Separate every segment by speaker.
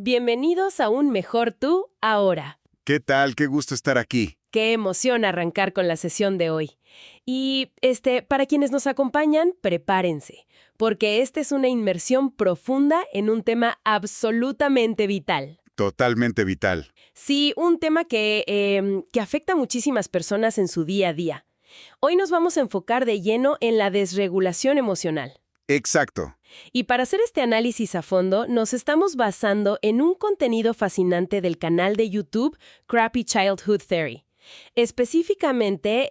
Speaker 1: Bienvenidos a Un Mejor Tú ahora.
Speaker 2: ¿Qué tal? Qué gusto estar aquí.
Speaker 1: Qué emoción arrancar con la sesión de hoy. Y para quienes nos acompañan, prepárense, porque esta es una inmersión profunda en un tema absolutamente vital.
Speaker 2: Totalmente vital.
Speaker 1: Sí, un tema que afecta a muchísimas personas en su día a día. Hoy nos vamos a enfocar de lleno en la desregulación emocional.
Speaker 2: Exacto.
Speaker 1: Y para hacer este análisis a fondo, nos estamos basando en un contenido fascinante del canal de YouTube Crappy Childhood Theory. Específicamente,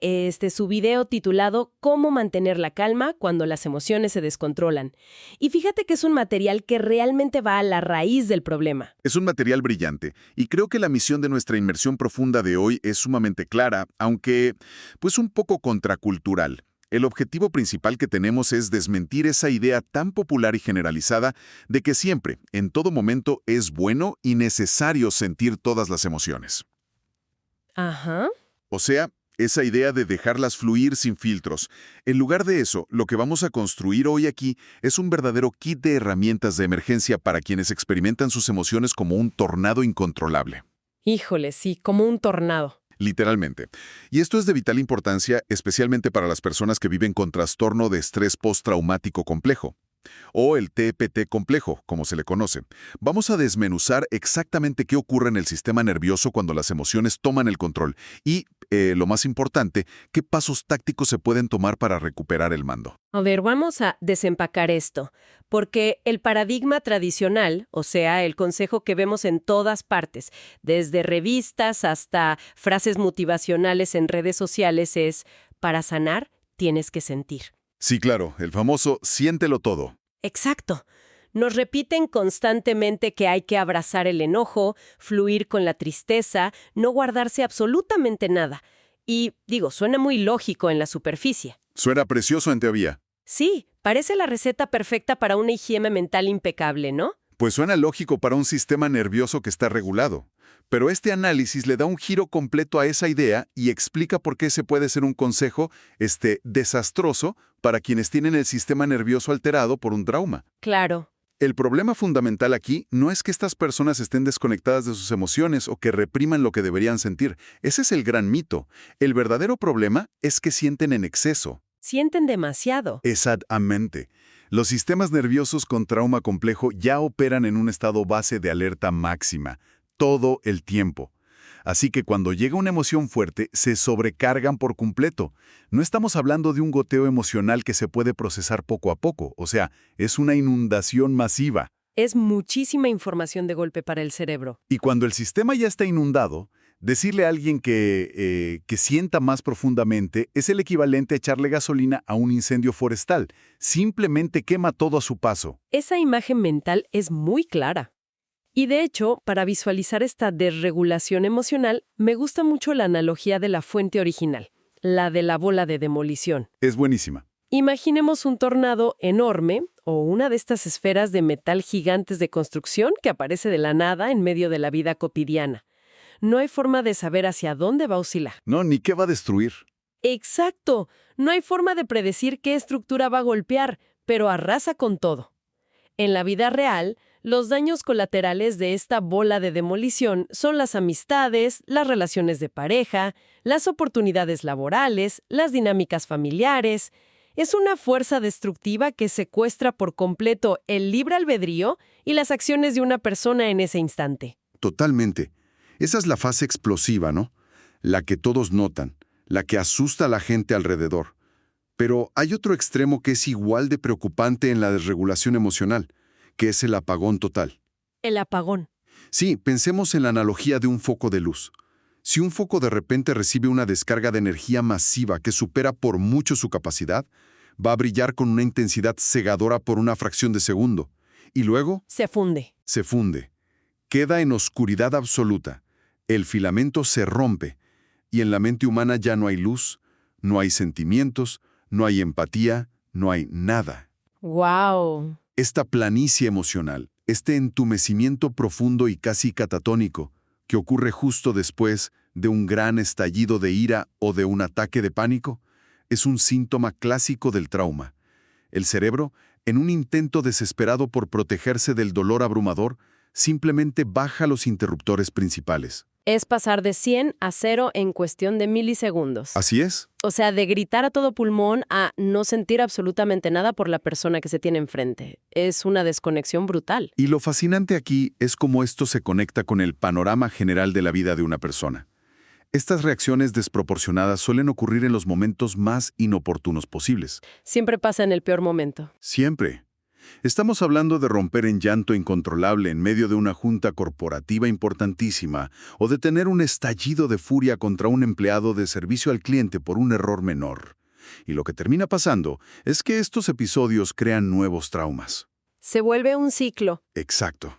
Speaker 1: su video titulado Cómo mantener la calma cuando las emociones se descontrolan. Y fíjate que es un material que realmente va a la raíz del problema.
Speaker 2: Es un material brillante y creo que la misión de nuestra inmersión profunda de hoy es sumamente clara, aunque pues un poco contracultural. El objetivo principal que tenemos es desmentir esa idea tan popular y generalizada de que siempre, en todo momento, es bueno y necesario sentir todas las emociones.
Speaker 1: Ajá.
Speaker 2: O sea, esa idea de dejarlas fluir sin filtros. En lugar de eso, lo que vamos a construir hoy aquí es un verdadero kit de herramientas de emergencia para quienes experimentan sus emociones como un tornado incontrolable.
Speaker 1: Híjole, sí, como un tornado.
Speaker 2: Literalmente. Y esto es de vital importancia, especialmente para las personas que viven con trastorno de estrés postraumático complejo, o el TPT complejo, como se le conoce. Vamos a desmenuzar exactamente qué ocurre en el sistema nervioso cuando las emociones toman el control y, lo más importante, qué pasos tácticos se pueden tomar para recuperar el mando.
Speaker 1: A ver, vamos a desempacar esto, porque el paradigma tradicional, o sea, el consejo que vemos en todas partes, desde revistas hasta frases motivacionales en redes sociales es, para sanar, tienes que sentir.
Speaker 2: Sí, claro, el famoso siéntelo todo.
Speaker 1: Exacto. Nos repiten constantemente que hay que abrazar el enojo, fluir con la tristeza, no guardarse absolutamente nada. Y, suena muy lógico en la superficie.
Speaker 2: Suena precioso en teoría.
Speaker 1: Sí, parece la receta perfecta para una higiene mental impecable, ¿no?
Speaker 2: Pues suena lógico para un sistema nervioso que está regulado. Pero este análisis le da un giro completo a esa idea y explica por qué se puede ser un consejo, desastroso para quienes tienen el sistema nervioso alterado por un trauma.
Speaker 1: Claro.
Speaker 2: El problema fundamental aquí no es que estas personas estén desconectadas de sus emociones o que repriman lo que deberían sentir. Ese es el gran mito. El verdadero problema es que sienten en exceso.
Speaker 1: Sienten demasiado.
Speaker 2: Exactamente. Los sistemas nerviosos con trauma complejo ya operan en un estado base de alerta máxima, todo el tiempo. Así que cuando llega una emoción fuerte, se sobrecargan por completo. No estamos hablando de un goteo emocional que se puede procesar poco a poco, o sea, es una inundación masiva.
Speaker 1: Es muchísima información de golpe para el cerebro.
Speaker 2: Y cuando el sistema ya está inundado, decirle a alguien que sienta más profundamente es el equivalente a echarle gasolina a un incendio forestal. Simplemente quema todo a su paso.
Speaker 1: Esa imagen mental es muy clara. Y de hecho, para visualizar esta desregulación emocional, me gusta mucho la analogía de la fuente original, la de la bola de demolición.
Speaker 2: Es buenísima.
Speaker 1: Imaginemos un tornado enorme o una de estas esferas de metal gigantes de construcción que aparece de la nada en medio de la vida cotidiana. No hay forma de saber hacia dónde va a oscilar.
Speaker 2: No, ni qué va a destruir.
Speaker 1: ¡Exacto! No hay forma de predecir qué estructura va a golpear, pero arrasa con todo. En la vida real, los daños colaterales de esta bola de demolición son las amistades, las relaciones de pareja, las oportunidades laborales, las dinámicas familiares. Es una fuerza destructiva que secuestra por completo el libre albedrío y las acciones de una persona en ese instante.
Speaker 2: Totalmente. Esa es la fase explosiva, ¿no? La que todos notan, la que asusta a la gente alrededor. Pero hay otro extremo que es igual de preocupante en la desregulación emocional, que es el apagón total.
Speaker 1: El apagón.
Speaker 2: Sí, pensemos en la analogía de un foco de luz. Si un foco de repente recibe una descarga de energía masiva que supera por mucho su capacidad, va a brillar con una intensidad cegadora por una fracción de segundo. Y luego
Speaker 1: Se funde.
Speaker 2: se funde. Queda en oscuridad absoluta. El filamento se rompe. Y en la mente humana ya no hay luz, no hay sentimientos, no hay empatía, no hay nada.
Speaker 1: ¡Wow!
Speaker 2: Esta planicie emocional, este entumecimiento profundo y casi catatónico, que ocurre justo después de un gran estallido de ira o de un ataque de pánico, es un síntoma clásico del trauma. El cerebro, en un intento desesperado por protegerse del dolor abrumador, Simplemente baja los interruptores principales.
Speaker 1: Es pasar de 100 a 0 en cuestión de milisegundos.
Speaker 2: Así es.
Speaker 1: O sea, de gritar a todo pulmón a no sentir absolutamente nada por la persona que se tiene enfrente. Es una desconexión brutal.
Speaker 2: Y lo fascinante aquí es cómo esto se conecta con el panorama general de la vida de una persona. Estas reacciones desproporcionadas suelen ocurrir en los momentos más inoportunos posibles.
Speaker 1: Siempre pasa en el peor momento.
Speaker 2: Siempre. Estamos hablando de romper en llanto incontrolable en medio de una junta corporativa importantísima o de tener un estallido de furia contra un empleado de servicio al cliente por un error menor. Y lo que termina pasando es que estos episodios crean nuevos traumas.
Speaker 1: Se vuelve un ciclo.
Speaker 2: Exacto.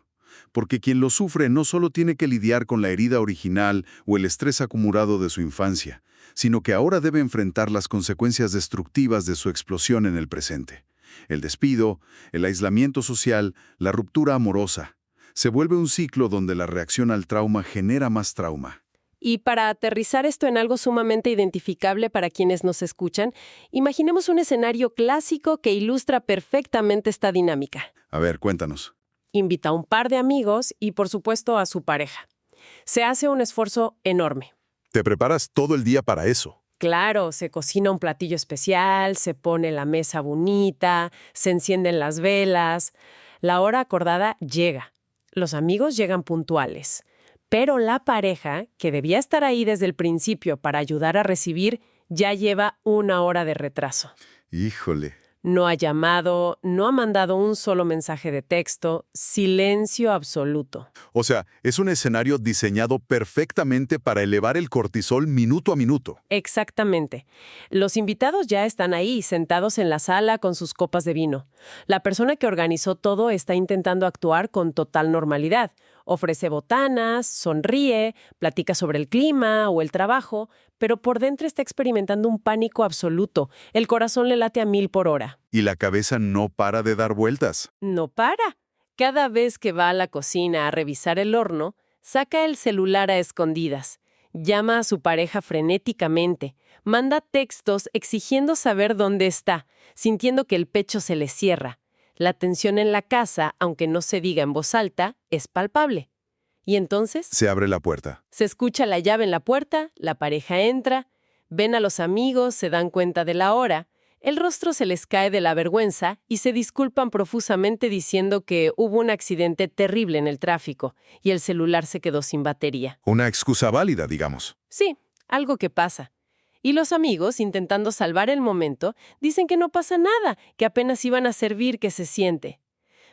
Speaker 2: Porque quien lo sufre no solo tiene que lidiar con la herida original o el estrés acumulado de su infancia, sino que ahora debe enfrentar las consecuencias destructivas de su explosión en el presente. El despido, el aislamiento social, la ruptura amorosa. Se vuelve un ciclo donde la reacción al trauma genera más trauma.
Speaker 1: Y para aterrizar esto en algo sumamente identificable para quienes nos escuchan, imaginemos un escenario clásico que ilustra perfectamente esta dinámica.
Speaker 2: A ver, cuéntanos.
Speaker 1: Invita a un par de amigos y, por supuesto, a su pareja. Se hace un esfuerzo enorme.
Speaker 3: Te preparas todo el día para eso.
Speaker 1: Claro, se cocina un platillo especial, se pone la mesa bonita, se encienden las velas. La hora acordada llega. Los amigos llegan puntuales. Pero la pareja, que debía estar ahí desde el principio para ayudar a recibir, ya lleva 1 hora de retraso.
Speaker 2: Híjole.
Speaker 1: No ha llamado, no ha mandado un solo mensaje de texto, silencio absoluto.
Speaker 3: O sea, es un escenario diseñado perfectamente para elevar el cortisol minuto a minuto.
Speaker 1: Exactamente. Los invitados ya están ahí, sentados en la sala con sus copas de vino. La persona que organizó todo está intentando actuar con total normalidad. Ofrece botanas, sonríe, platica sobre el clima o el trabajo, pero por dentro está experimentando un pánico absoluto. El corazón le late a 1000 por hora.
Speaker 2: Y la cabeza no para de dar vueltas.
Speaker 1: No para. Cada vez que va a la cocina a revisar el horno, saca el celular a escondidas. Llama a su pareja frenéticamente. Manda textos exigiendo saber dónde está, sintiendo que el pecho se le cierra. La tensión en la casa, aunque no se diga en voz alta, es palpable. Y entonces
Speaker 2: Se abre la puerta.
Speaker 1: se escucha la llave en la puerta, la pareja entra, ven a los amigos, se dan cuenta de la hora, el rostro se les cae de la vergüenza y se disculpan profusamente diciendo que hubo un accidente terrible en el tráfico y el celular se quedó sin batería.
Speaker 2: Una excusa válida, digamos.
Speaker 1: Sí, algo que pasa. Y los amigos, intentando salvar el momento, dicen que no pasa nada, que apenas iban a servir, que se siente.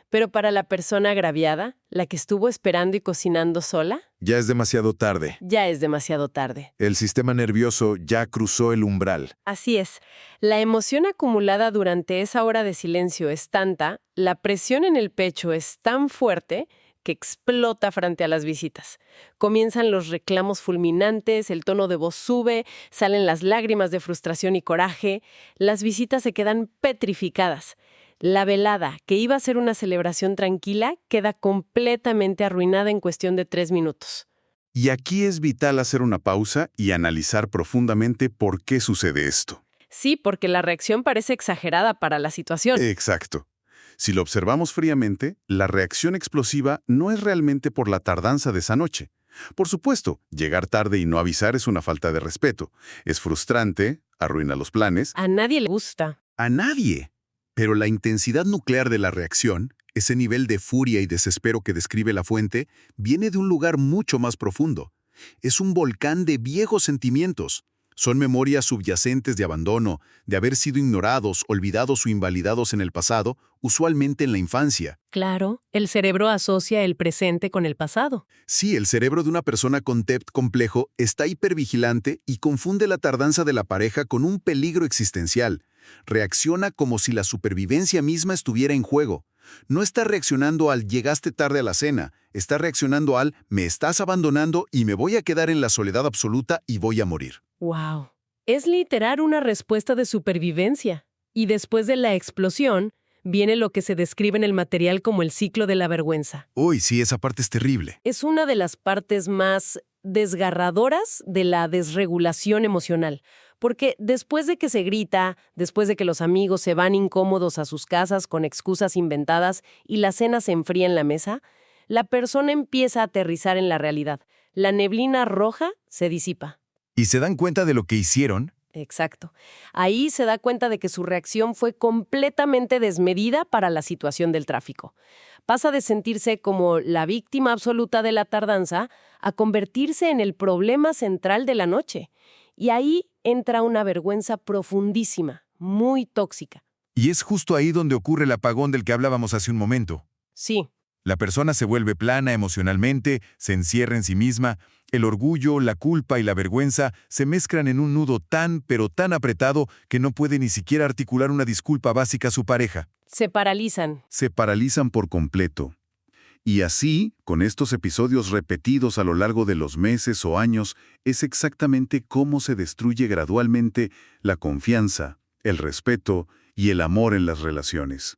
Speaker 1: Pero para la persona agraviada, la que estuvo esperando y cocinando sola,
Speaker 3: Ya es demasiado tarde.
Speaker 1: ya es demasiado tarde.
Speaker 3: El sistema nervioso ya cruzó el umbral.
Speaker 1: Así es. La emoción acumulada durante esa hora de silencio es tanta, la presión en el pecho es tan fuerte que explota frente a las visitas. Comienzan los reclamos fulminantes, el tono de voz sube, salen las lágrimas de frustración y coraje. Las visitas se quedan petrificadas. La velada, que iba a ser una celebración tranquila, queda completamente arruinada en cuestión de 3 minutos.
Speaker 2: Y aquí es vital hacer una pausa y analizar profundamente por qué sucede esto.
Speaker 1: Sí, porque la reacción parece exagerada para la situación.
Speaker 2: Exacto. Si lo observamos fríamente, la reacción explosiva no es realmente por la tardanza de esa noche. Por supuesto, llegar tarde y no avisar es una falta de respeto. Es frustrante, arruina los planes.
Speaker 1: A nadie le gusta.
Speaker 2: A nadie. Pero la intensidad nuclear de la reacción, ese nivel de furia y desespero que describe la fuente, viene de un lugar mucho más profundo. Es un volcán de viejos sentimientos. Son memorias subyacentes de abandono, de haber sido ignorados, olvidados o invalidados en el pasado, usualmente en la infancia.
Speaker 1: Claro, el cerebro asocia el presente con el pasado.
Speaker 2: Sí, el cerebro de una persona con TEP complejo está hipervigilante y confunde la tardanza de la pareja con un peligro existencial. Reacciona como si la supervivencia misma estuviera en juego. No está reaccionando al llegaste tarde a la cena, está reaccionando al me estás abandonando y me voy a quedar en la soledad absoluta y voy a morir.
Speaker 1: ¡Wow! Es literal una respuesta de supervivencia. Y después de la explosión, viene lo que se describe en el material como el ciclo de la vergüenza.
Speaker 2: Uy, sí, esa parte es terrible.
Speaker 1: Es una de las partes más desgarradoras de la desregulación emocional. Porque después de que se grita, después de que los amigos se van incómodos a sus casas con excusas inventadas y la cena se enfría en la mesa, la persona empieza a aterrizar en la realidad. La neblina roja se disipa.
Speaker 3: ¿Y se dan cuenta de lo que hicieron?
Speaker 1: Exacto. Ahí se da cuenta de que su reacción fue completamente desmedida para la situación del tráfico. Pasa de sentirse como la víctima absoluta de la tardanza a convertirse en el problema central de la noche. Y ahí entra una vergüenza profundísima, muy tóxica.
Speaker 3: Y es justo ahí donde ocurre el apagón del que hablábamos hace un momento.
Speaker 1: Sí,
Speaker 3: La persona se vuelve plana emocionalmente, se encierra en sí misma, el orgullo, la culpa y la vergüenza se mezclan en un nudo pero tan apretado que no puede ni siquiera articular una disculpa básica a su pareja.
Speaker 1: se paralizan.
Speaker 2: Se paralizan por completo. Y así, con estos episodios repetidos a lo largo de los meses o años, es exactamente cómo se destruye gradualmente la confianza, el respeto y el amor en las relaciones.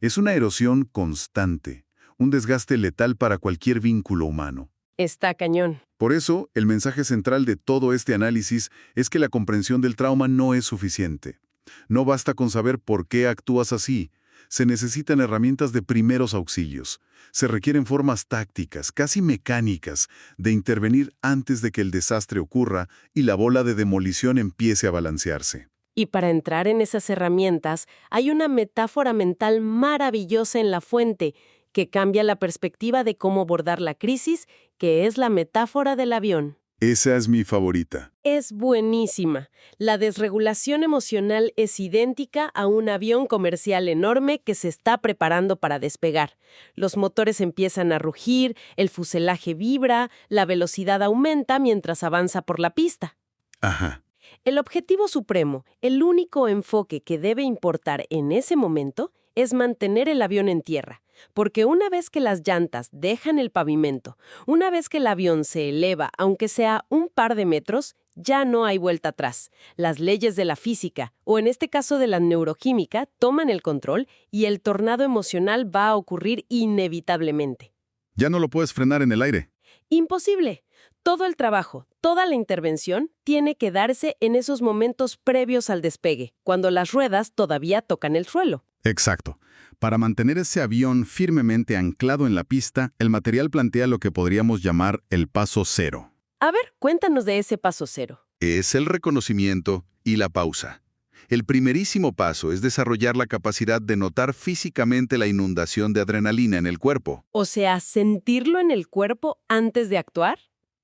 Speaker 2: Es una erosión constante, un desgaste letal para cualquier vínculo humano.
Speaker 1: Está cañón.
Speaker 2: Por eso, el mensaje central de todo este análisis es que la comprensión del trauma no es suficiente. No basta con saber por qué actúas así. Se necesitan herramientas de primeros auxilios. Se requieren formas tácticas, casi mecánicas, de intervenir antes de que el desastre ocurra y la bola de demolición empiece a balancearse.
Speaker 1: Y para entrar en esas herramientas, hay una metáfora mental maravillosa en La Fuente que cambia la perspectiva de cómo abordar la crisis, que es la metáfora del avión.
Speaker 2: Esa es mi favorita.
Speaker 1: Es buenísima. La desregulación emocional es idéntica a un avión comercial enorme que se está preparando para despegar. Los motores empiezan a rugir, el fuselaje vibra, la velocidad aumenta mientras avanza por la pista.
Speaker 2: Ajá.
Speaker 1: El objetivo supremo, el único enfoque que debe importar en ese momento, es mantener el avión en tierra. Porque una vez que las llantas dejan el pavimento, una vez que el avión se eleva, aunque sea un par de metros, ya no hay vuelta atrás. Las leyes de la física, o en este caso de la neuroquímica, toman el control y el tornado emocional va a ocurrir inevitablemente.
Speaker 2: Ya no lo puedes frenar en el aire.
Speaker 1: Imposible. Todo el trabajo, toda la intervención tiene que darse en esos momentos previos al despegue, cuando las ruedas todavía tocan el suelo.
Speaker 2: Exacto. Para mantener ese avión firmemente anclado en la pista, el material plantea lo que podríamos llamar el paso cero.
Speaker 1: A ver, cuéntanos de ese paso cero.
Speaker 2: Es el reconocimiento y la pausa. El primerísimo paso es desarrollar la capacidad de notar físicamente la inundación de adrenalina en el cuerpo.
Speaker 1: O sea, sentirlo en el cuerpo antes de actuar.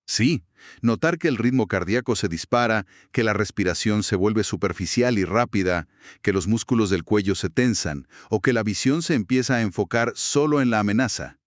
Speaker 2: Sí, notar que el ritmo cardíaco se dispara, que la respiración se vuelve superficial y rápida, que los músculos del cuello se tensan o que la visión se empieza a enfocar solo en la amenaza.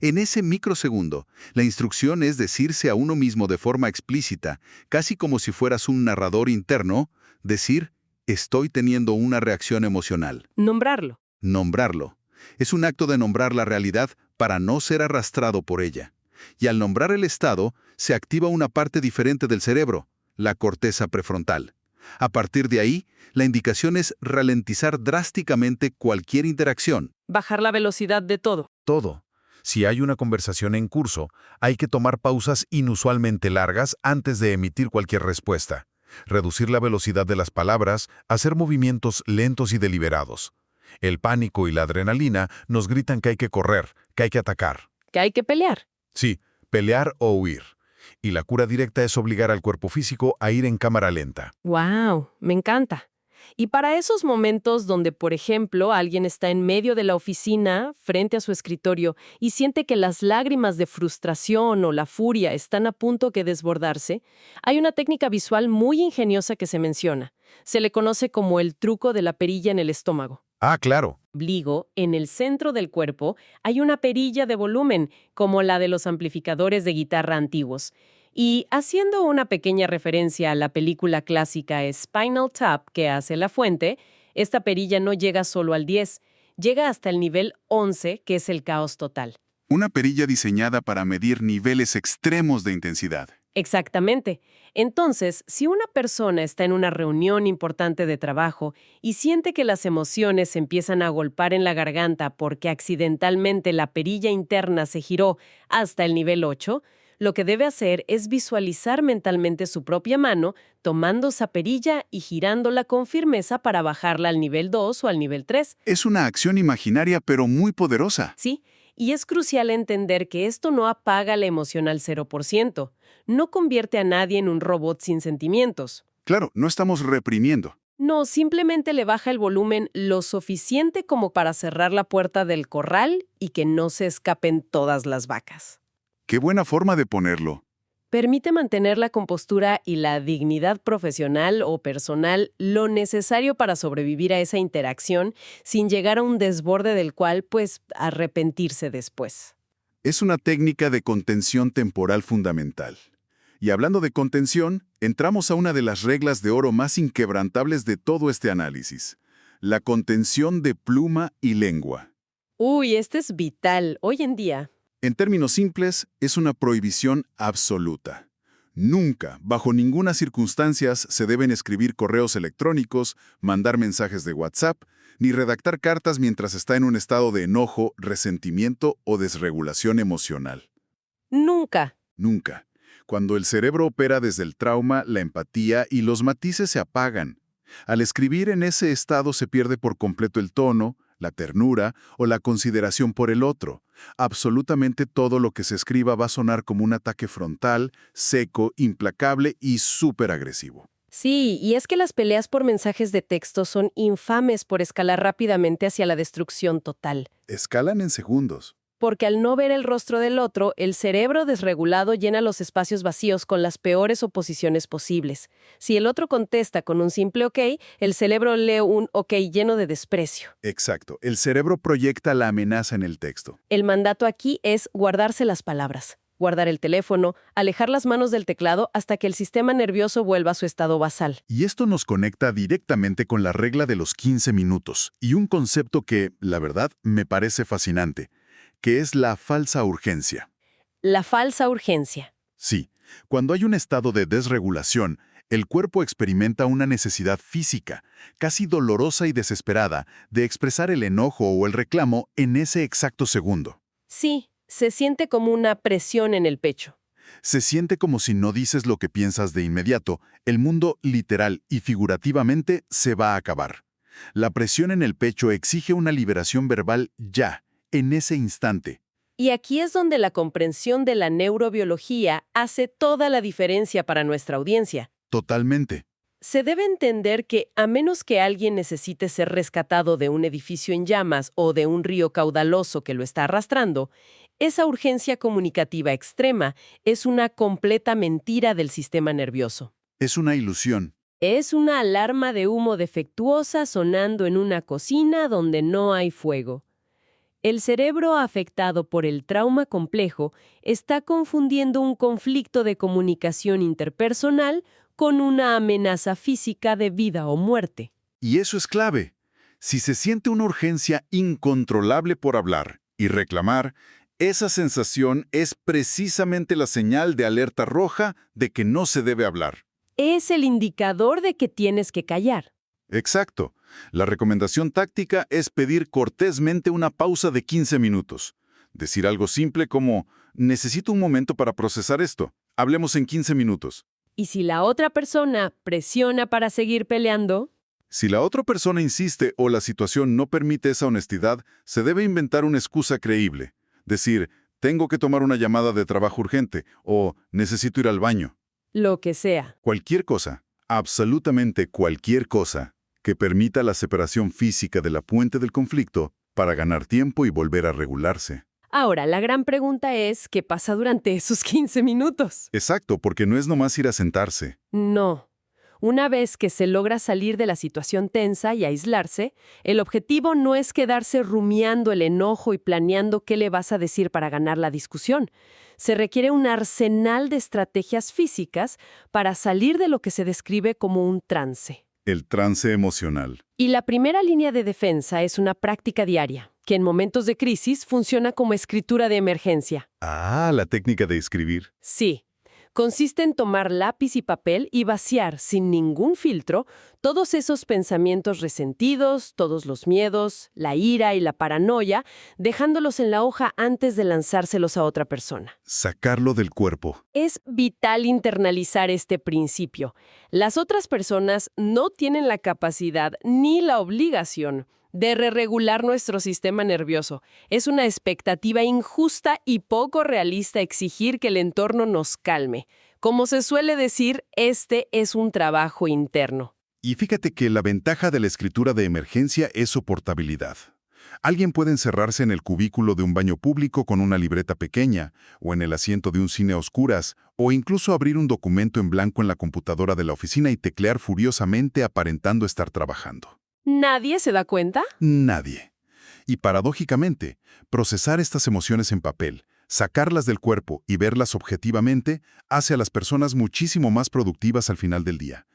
Speaker 2: En ese microsegundo, la instrucción es decirse a uno mismo de forma explícita, casi como si fueras un narrador interno, decir, estoy teniendo una reacción emocional.
Speaker 1: Nombrarlo.
Speaker 2: Nombrarlo. Es un acto de nombrar la realidad para no ser arrastrado por ella. Y al nombrar el estado, se activa una parte diferente del cerebro, la corteza prefrontal. A partir de ahí, la indicación es ralentizar drásticamente cualquier interacción.
Speaker 1: Bajar la velocidad de todo.
Speaker 3: Todo. Si hay una conversación en curso, hay que tomar pausas inusualmente largas antes de emitir cualquier respuesta. Reducir la velocidad de las palabras, hacer movimientos lentos y deliberados. El pánico y la adrenalina nos gritan que hay que correr, que hay que atacar.
Speaker 1: Que hay que pelear.
Speaker 3: Sí, pelear o huir. Y la cura directa es obligar al cuerpo físico a ir en cámara lenta.
Speaker 1: ¡Wow! Me encanta. Y para esos momentos donde, por ejemplo, alguien está en medio de la oficina, frente a su escritorio, y siente que las lágrimas de frustración o la furia están a punto de desbordarse, hay una técnica visual muy ingeniosa que se menciona. Se le conoce como el truco de la perilla en el estómago.
Speaker 3: Ah, claro.
Speaker 1: Ombligo, en el centro del cuerpo, hay una perilla de volumen, como la de los amplificadores de guitarra antiguos. Y haciendo una pequeña referencia a la película clásica Spinal Tap que hace La Fuente, esta perilla no llega solo al 10, llega hasta el nivel 11, que es el caos total.
Speaker 2: Una perilla diseñada para medir niveles extremos de intensidad.
Speaker 1: Exactamente. Entonces, si una persona está en una reunión importante de trabajo y siente que las emociones empiezan a golpear en la garganta porque accidentalmente la perilla interna se giró hasta el nivel 8, lo que debe hacer es visualizar mentalmente su propia mano, tomando esa perilla y girándola con firmeza para bajarla al nivel 2 o al nivel 3.
Speaker 2: Es una acción imaginaria pero muy poderosa.
Speaker 1: ¿Sí? Y es crucial entender que esto no apaga la emoción al 0%, no convierte a nadie en un robot sin sentimientos.
Speaker 2: Claro, no estamos reprimiendo.
Speaker 1: No, simplemente le baja el volumen lo suficiente como para cerrar la puerta del corral y que no se escapen todas las vacas.
Speaker 2: Qué buena forma de ponerlo.
Speaker 1: Permite mantener la compostura y la dignidad profesional o personal lo necesario para sobrevivir a esa interacción sin llegar a un desborde del cual, pues, arrepentirse después.
Speaker 2: Es una técnica de contención temporal fundamental. Y hablando de contención, entramos a una de las reglas de oro más inquebrantables de todo este análisis: la contención de pluma y lengua.
Speaker 1: Uy, este es vital hoy en día.
Speaker 2: En términos simples, es una prohibición absoluta. Nunca, bajo ninguna circunstancia, se deben escribir correos electrónicos, mandar mensajes de WhatsApp, ni redactar cartas mientras está en un estado de enojo, resentimiento o desregulación emocional.
Speaker 1: Nunca.
Speaker 2: Nunca. Cuando el cerebro opera desde el trauma, la empatía y los matices se apagan. Al escribir en ese estado se pierde por completo el tono, la ternura o la consideración por el otro. Absolutamente todo lo que se escriba va a sonar como un ataque frontal, seco, implacable y súper agresivo.
Speaker 1: Sí, y es que las peleas por mensajes de texto son infames por escalar rápidamente hacia la destrucción total.
Speaker 2: Escalan en segundos.
Speaker 1: Porque al no ver el rostro del otro, el cerebro desregulado llena los espacios vacíos con las peores oposiciones posibles. Si el otro contesta con un simple ok, el cerebro lee un ok lleno de desprecio.
Speaker 2: Exacto. El cerebro proyecta la amenaza en el texto.
Speaker 1: El mandato aquí es guardarse las palabras, guardar el teléfono, alejar las manos del teclado hasta que el sistema nervioso vuelva a su estado basal.
Speaker 2: Y esto nos conecta directamente con la regla de los 15 minutos y un concepto que, la verdad, me parece fascinante, que es la falsa urgencia.
Speaker 1: La falsa urgencia.
Speaker 2: Sí, cuando hay un estado de desregulación, el cuerpo experimenta una necesidad física, casi dolorosa y desesperada, de expresar el enojo o el reclamo en ese exacto segundo.
Speaker 1: Sí, se siente como una presión en el pecho.
Speaker 2: Se siente como si no dices lo que piensas de inmediato, el mundo literal y figurativamente se va a acabar. La presión en el pecho exige una liberación verbal ya, en ese instante.
Speaker 1: Y aquí es donde la comprensión de la neurobiología hace toda la diferencia para nuestra audiencia.
Speaker 2: Totalmente.
Speaker 1: Se debe entender que, a menos que alguien necesite ser rescatado de un edificio en llamas o de un río caudaloso que lo está arrastrando, esa urgencia comunicativa extrema es una completa mentira del sistema nervioso.
Speaker 2: Es una ilusión.
Speaker 1: Es una alarma de humo defectuosa sonando en una cocina donde no hay fuego. El cerebro afectado por el trauma complejo está confundiendo un conflicto de comunicación interpersonal con una amenaza física de vida o muerte.
Speaker 2: Y eso es clave. Si se siente una urgencia incontrolable por hablar y reclamar, esa sensación es precisamente la señal de alerta roja de que no se debe hablar.
Speaker 1: Es el indicador de que tienes que callar.
Speaker 2: Exacto. La recomendación táctica es pedir cortésmente una pausa de 15 minutos. Decir algo simple como, necesito un momento para procesar esto. Hablemos en 15 minutos.
Speaker 1: Y si la otra persona presiona para seguir peleando,
Speaker 2: Si la otra persona insiste o la situación no permite esa honestidad, se debe inventar una excusa creíble. Decir, tengo que tomar una llamada de trabajo urgente o necesito ir al baño.
Speaker 1: lo que sea.
Speaker 2: Cualquier cosa, absolutamente cualquier cosa, que permita la separación física de la fuente del conflicto para ganar tiempo y volver a regularse.
Speaker 1: Ahora, la gran pregunta es, ¿qué pasa durante esos 15 minutos?
Speaker 2: Exacto, porque no es nomás ir a sentarse.
Speaker 1: No. Una vez que se logra salir de la situación tensa y aislarse, el objetivo no es quedarse rumiando el enojo y planeando qué le vas a decir para ganar la discusión. Se requiere un arsenal de estrategias físicas para salir de lo que se describe como un trance.
Speaker 2: El trance emocional.
Speaker 1: Y la primera línea de defensa es una práctica diaria, que en momentos de crisis funciona como escritura de emergencia.
Speaker 2: Ah, la técnica de escribir.
Speaker 1: Sí. Consiste en tomar lápiz y papel y vaciar, sin ningún filtro, todos esos pensamientos resentidos, todos los miedos, la ira y la paranoia, dejándolos en la hoja antes de lanzárselos a otra persona.
Speaker 2: Sacarlo del cuerpo.
Speaker 1: Es vital internalizar este principio. Las otras personas no tienen la capacidad ni la obligación de regular nuestro sistema nervioso. Es una expectativa injusta y poco realista exigir que el entorno nos calme. Como se suele decir, este es un trabajo interno.
Speaker 2: Y fíjate que la ventaja de la escritura de emergencia es soportabilidad. Alguien puede encerrarse en el cubículo de un baño público con una libreta pequeña, o en el asiento de un cine a oscuras, o incluso abrir un documento en blanco en la computadora de la oficina y teclear furiosamente aparentando estar trabajando.
Speaker 1: ¿Nadie se da cuenta?
Speaker 2: Nadie. Y paradójicamente, procesar estas emociones en papel, sacarlas del cuerpo y verlas objetivamente, hace a las personas muchísimo más productivas al final del día.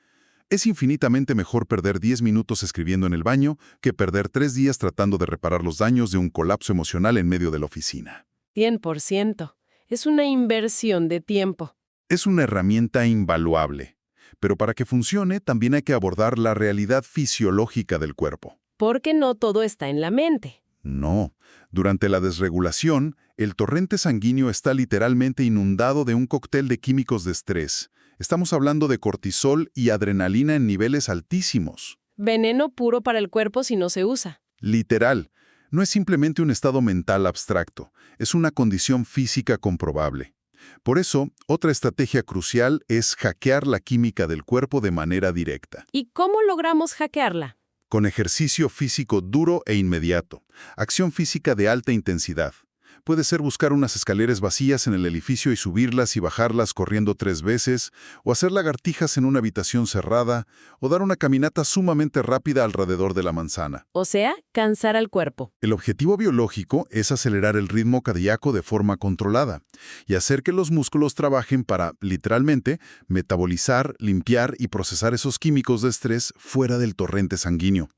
Speaker 2: Es infinitamente mejor perder 10 minutos escribiendo en el baño que perder 3 días tratando de reparar los daños de un colapso emocional en medio de la oficina.
Speaker 1: 100%. Es una inversión de tiempo.
Speaker 2: Es una herramienta invaluable, pero para que funcione también hay que abordar la realidad fisiológica del cuerpo.
Speaker 1: Porque no todo está en la mente.
Speaker 2: No, durante la desregulación, el torrente sanguíneo está literalmente inundado de un cóctel de químicos de estrés. Estamos hablando de cortisol y adrenalina en niveles altísimos.
Speaker 1: Veneno puro para el cuerpo si no se usa.
Speaker 2: Literal. No es simplemente un estado mental abstracto, es una condición física comprobable. Por eso, otra estrategia crucial es hackear la química del cuerpo de manera directa.
Speaker 1: ¿Y cómo logramos hackearla?
Speaker 2: Con ejercicio físico duro e inmediato, acción física de alta intensidad. Puede ser buscar unas escaleras vacías en el edificio y subirlas y bajarlas corriendo 3 veces, o hacer lagartijas en una habitación cerrada, o dar una caminata sumamente rápida alrededor de la manzana.
Speaker 1: O sea, cansar al cuerpo.
Speaker 2: El objetivo biológico es acelerar el ritmo cardíaco de forma controlada y hacer que los músculos trabajen para, literalmente, metabolizar, limpiar y procesar esos químicos de estrés fuera del torrente sanguíneo.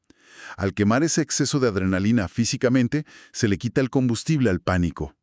Speaker 2: Al quemar ese exceso de adrenalina físicamente, se le quita el combustible al pánico.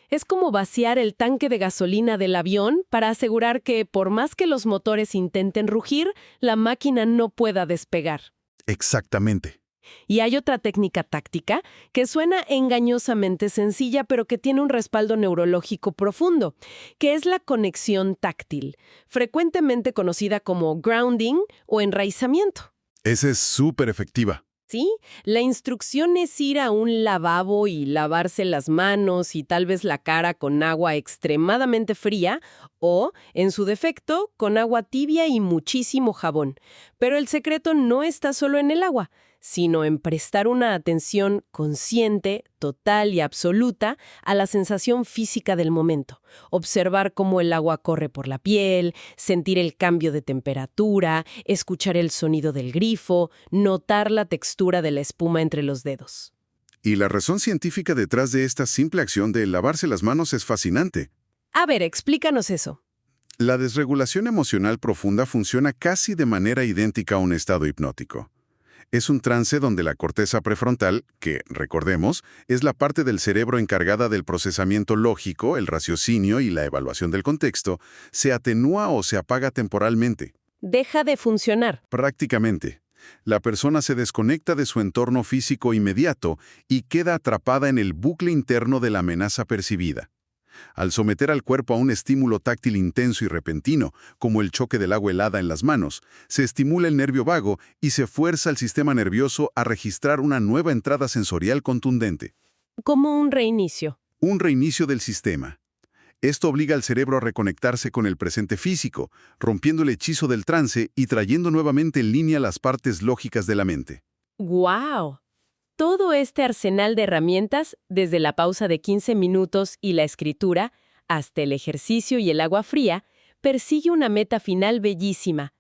Speaker 1: Es como vaciar el tanque de gasolina del avión para asegurar que, por más que los motores intenten rugir, la máquina no pueda despegar.
Speaker 2: Exactamente.
Speaker 1: Y hay otra técnica táctica que suena engañosamente sencilla, pero que tiene un respaldo neurológico profundo, que es la conexión táctil, frecuentemente conocida como grounding o enraizamiento.
Speaker 2: Esa es súper efectiva.
Speaker 1: ¿Sí? La instrucción es ir a un lavabo y lavarse las manos y tal vez la cara con agua extremadamente fría o, en su defecto, con agua tibia y muchísimo jabón. Pero el secreto no está solo en el agua, sino en prestar una atención consciente, total y absoluta a la sensación física del momento. Observar cómo el agua corre por la piel, sentir el cambio de temperatura, escuchar el sonido del grifo, notar la textura de la espuma entre los dedos.
Speaker 2: Y la razón científica detrás de esta simple acción de lavarse las manos es fascinante.
Speaker 1: A ver, explícanos eso.
Speaker 2: La desregulación emocional profunda funciona casi de manera idéntica a un estado hipnótico. Es un trance donde la corteza prefrontal, que, recordemos, es la parte del cerebro encargada del procesamiento lógico, el raciocinio y la evaluación del contexto, se atenúa o se apaga temporalmente.
Speaker 1: Deja de funcionar.
Speaker 2: Prácticamente. La persona se desconecta de su entorno físico inmediato y queda atrapada en el bucle interno de la amenaza percibida. Al someter al cuerpo a un estímulo táctil intenso y repentino, como el choque del agua helada en las manos, se estimula el nervio vago y se fuerza al sistema nervioso a registrar una nueva entrada sensorial contundente.
Speaker 1: Como un reinicio.
Speaker 2: Un reinicio del sistema. Esto obliga al cerebro a reconectarse con el presente físico, rompiendo el hechizo del trance y trayendo nuevamente en línea las partes lógicas de la mente.
Speaker 1: ¡Guau! Todo este arsenal de herramientas, desde la pausa de 15 minutos y la escritura, hasta el ejercicio y el agua fría, persigue una meta final bellísima: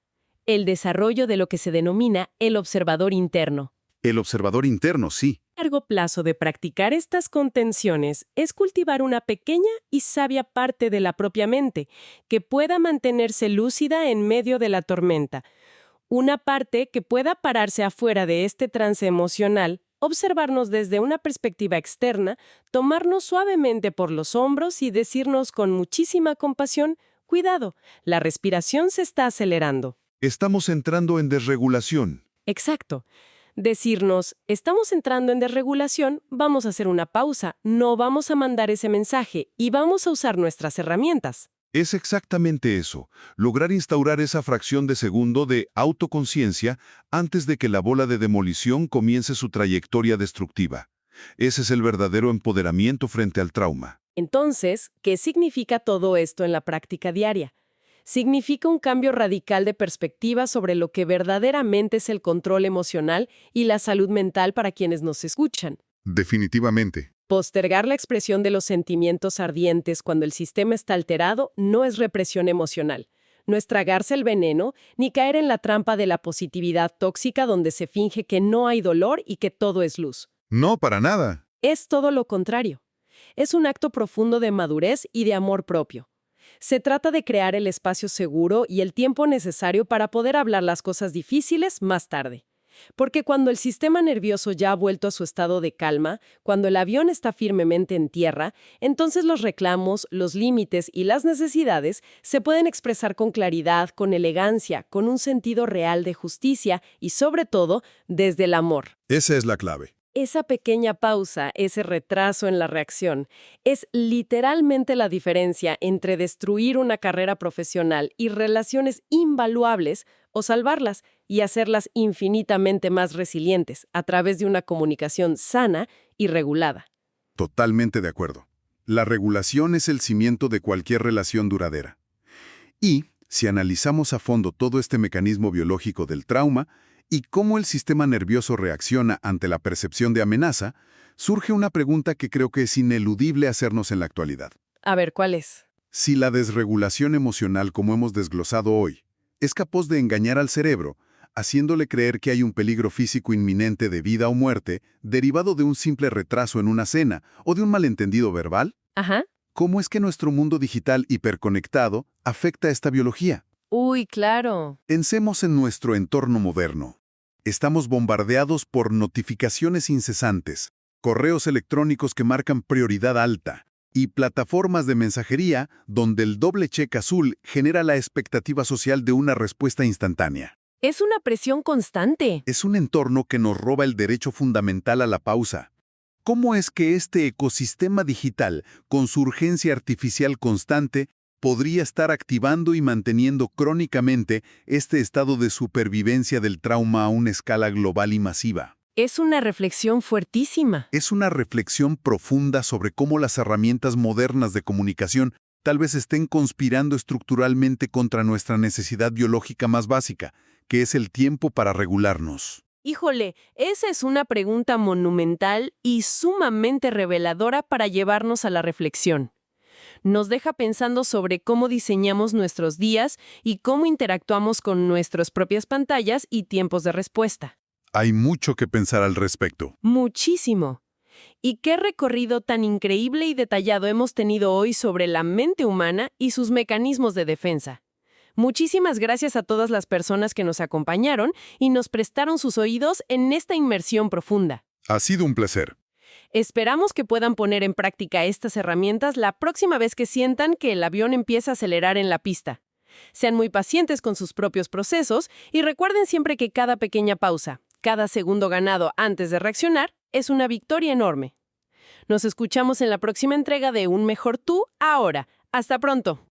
Speaker 1: el desarrollo de lo que se denomina el observador interno.
Speaker 2: El observador interno, sí.
Speaker 1: A largo plazo de practicar estas contenciones es cultivar una pequeña y sabia parte de la propia mente, que pueda mantenerse lúcida en medio de la tormenta. Una parte que pueda pararse afuera de este trance emocional, observarnos desde una perspectiva externa, tomarnos suavemente por los hombros y decirnos con muchísima compasión: cuidado, la respiración se está acelerando.
Speaker 2: Estamos entrando en desregulación.
Speaker 1: Exacto. Decirnos: estamos entrando en desregulación, vamos a hacer una pausa, no vamos a mandar ese mensaje y vamos a usar nuestras herramientas.
Speaker 4: Es exactamente eso, lograr instaurar esa fracción de segundo de autoconciencia antes de que la bola de demolición comience su trayectoria destructiva. Ese es el verdadero empoderamiento frente al trauma.
Speaker 1: Entonces, ¿qué significa todo esto en la práctica diaria? Significa un cambio radical de perspectiva sobre lo que verdaderamente es el control emocional y la salud mental para quienes nos escuchan.
Speaker 2: Definitivamente.
Speaker 1: Postergar la expresión de los sentimientos ardientes cuando el sistema está alterado no es represión emocional. No es tragarse el veneno, ni caer en la trampa de la positividad tóxica donde se finge que no hay dolor y que todo es luz.
Speaker 2: No, para nada.
Speaker 1: Es todo lo contrario. Es un acto profundo de madurez y de amor propio. Se trata de crear el espacio seguro y el tiempo necesario para poder hablar las cosas difíciles más tarde. Porque cuando el sistema nervioso ya ha vuelto a su estado de calma, cuando el avión está firmemente en tierra, entonces los reclamos, los límites y las necesidades se pueden expresar con claridad, con elegancia, con un sentido real de justicia y, sobre todo, desde el amor.
Speaker 2: Esa es la clave.
Speaker 1: Esa pequeña pausa, ese retraso en la reacción, es literalmente la diferencia entre destruir una carrera profesional y relaciones invaluables o salvarlas y hacerlas infinitamente más resilientes a través de una comunicación sana y regulada.
Speaker 2: Totalmente de acuerdo. La regulación es el cimiento de cualquier relación duradera. Y, si analizamos a fondo todo este mecanismo biológico del trauma y cómo el sistema nervioso reacciona ante la percepción de amenaza, surge una pregunta que creo que es ineludible hacernos en la actualidad.
Speaker 1: A ver, ¿cuál es?
Speaker 2: Si la desregulación emocional, como hemos desglosado hoy, es capaz de engañar al cerebro, haciéndole creer que hay un peligro físico inminente de vida o muerte derivado de un simple retraso en una cena o de un malentendido verbal,
Speaker 1: Ajá.
Speaker 2: ¿cómo es que nuestro mundo digital hiperconectado afecta esta biología?
Speaker 1: Uy, claro.
Speaker 2: Pensemos en nuestro entorno moderno. Estamos bombardeados por notificaciones incesantes, correos electrónicos que marcan prioridad alta y plataformas de mensajería donde el doble check azul genera la expectativa social de una respuesta instantánea.
Speaker 1: Es una presión constante.
Speaker 2: Es un entorno que nos roba el derecho fundamental a la pausa. ¿Cómo es que este ecosistema digital, con su urgencia artificial constante, podría estar activando y manteniendo crónicamente este estado de supervivencia del trauma a una escala global y masiva?
Speaker 1: Es una reflexión fuertísima.
Speaker 2: Es una reflexión profunda sobre cómo las herramientas modernas de comunicación tal vez estén conspirando estructuralmente contra nuestra necesidad biológica más básica, que es el tiempo para regularnos.
Speaker 1: Híjole, esa es una pregunta monumental y sumamente reveladora para llevarnos a la reflexión. Nos deja pensando sobre cómo diseñamos nuestros días y cómo interactuamos con nuestras propias pantallas y tiempos de respuesta.
Speaker 2: Hay mucho que pensar al respecto.
Speaker 1: Muchísimo. ¿Y qué recorrido tan increíble y detallado hemos tenido hoy sobre la mente humana y sus mecanismos de defensa? Muchísimas gracias a todas las personas que nos acompañaron y nos prestaron sus oídos en esta inmersión profunda.
Speaker 2: Ha sido un placer.
Speaker 1: Esperamos que puedan poner en práctica estas herramientas la próxima vez que sientan que el avión empieza a acelerar en la pista. Sean muy pacientes con sus propios procesos y recuerden siempre que cada pequeña pausa, cada segundo ganado antes de reaccionar, es una victoria enorme. Nos escuchamos en la próxima entrega de Un Mejor Tú ahora. ¡Hasta pronto!